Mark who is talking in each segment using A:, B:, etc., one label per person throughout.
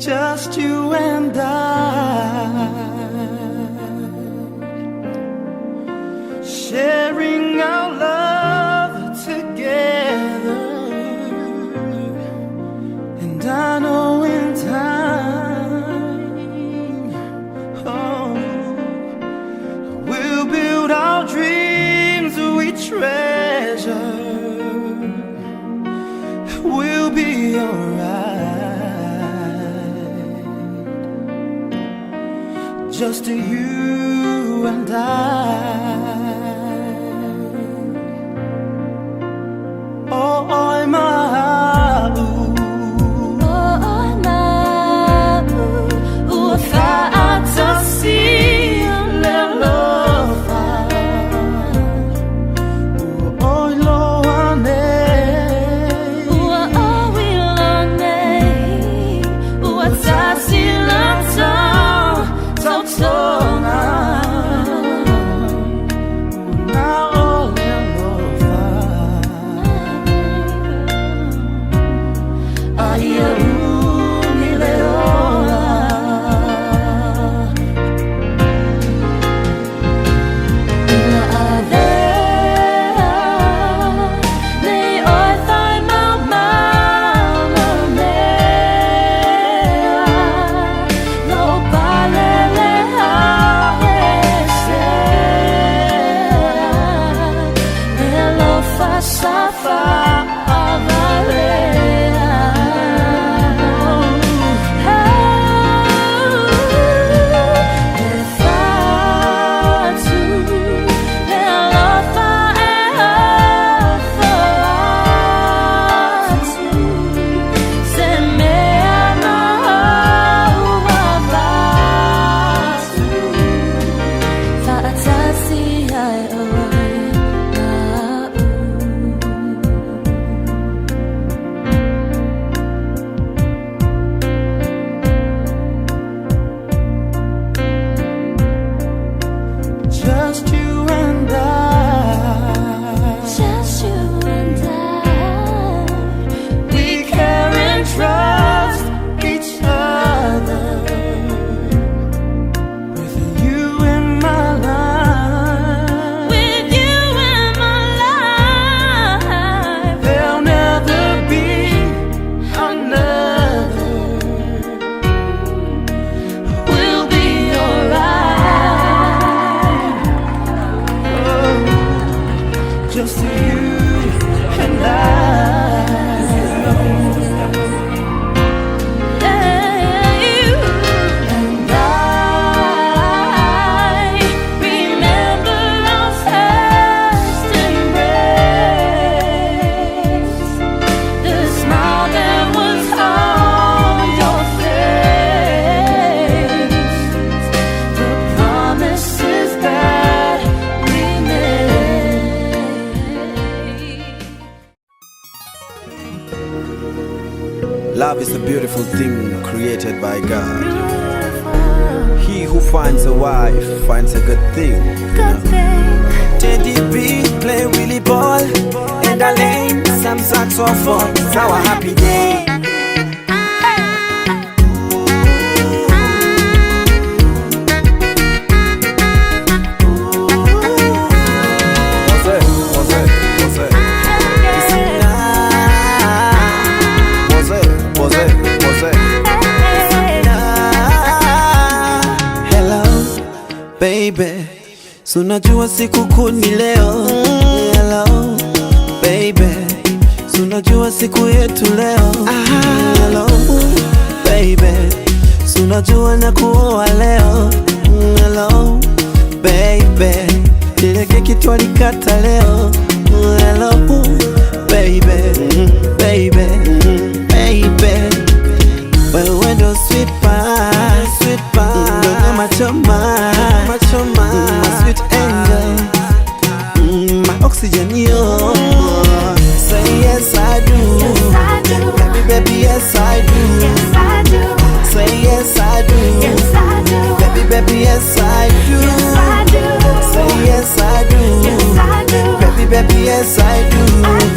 A: just you and I, sharing our love together. And I know in time, oh, we'll build our dreams we treasure. We'll be alright, just you and I. Oh, I'm
B: Love is a beautiful thing created by God. He who finds a wife finds a good thing. Teddy B play Willie Ball and Alain some saxophone. It's our happy day.
A: Baby, sunajua siku kuu ni leo. Hello, baby, sunajua siku yetu leo. Hello, baby, sunajua na kuoa leo. Hello, baby, ile keki twalikata leo. Hello, baby, baby, baby, wewe ndo sweet pie, sweet pie, ndo machoma, machoma, my sweet angel, my oxygen, yo. Say yes I do, yes I do, baby, baby, yes I do, yes I do. Say yes I do, yes I do, baby, baby, yes I do, yes I do. Say yes I do, yes I do, baby, baby, yes I do.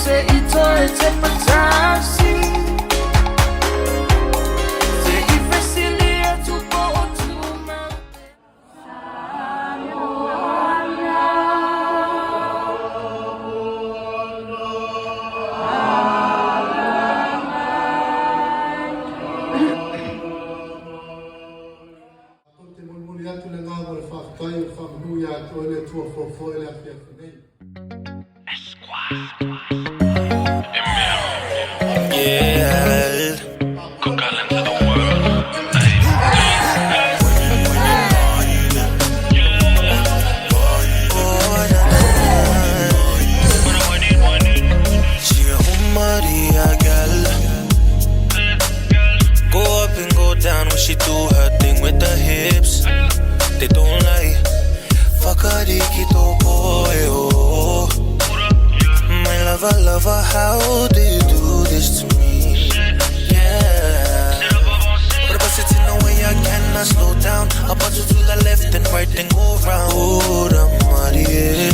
C: Say it Yeah. Cook island to the world. She a Maria gal. Go up and go down when she do her thing with the hips. They don't lie. Fuck her, Dikito boy, oh. My lover, how do you do this to me? Yeah. But if I sit in the way, I cannot slow down. I punch you to the left and right and go round. Oh, the Maria.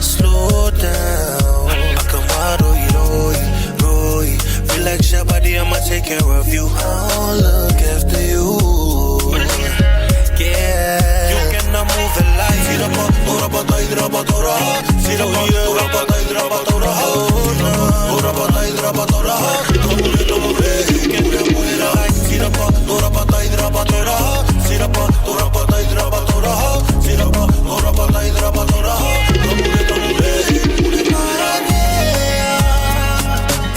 C: Slow down. Akamado, Roy. Relax your body, I'ma take care of you. I'll look after you. Yeah. You cannot move it like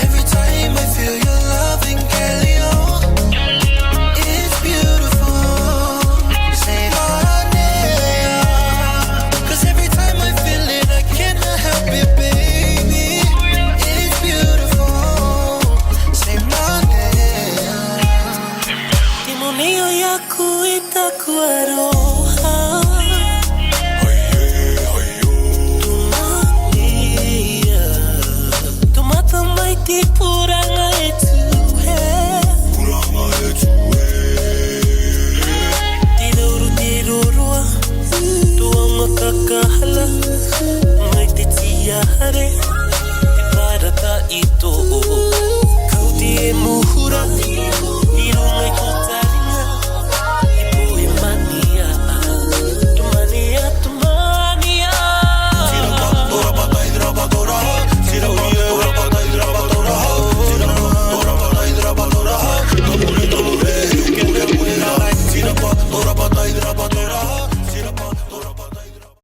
C: every time I feel your loving, Kelly, it's beautiful. Say cause every time I feel it, I cannot help it, baby. It's beautiful. Say my name. Timoneo yaku itakuaroha. Tomata maiti puranga etue. Tirurua. Tuanga kakahala. Maiti tia hare.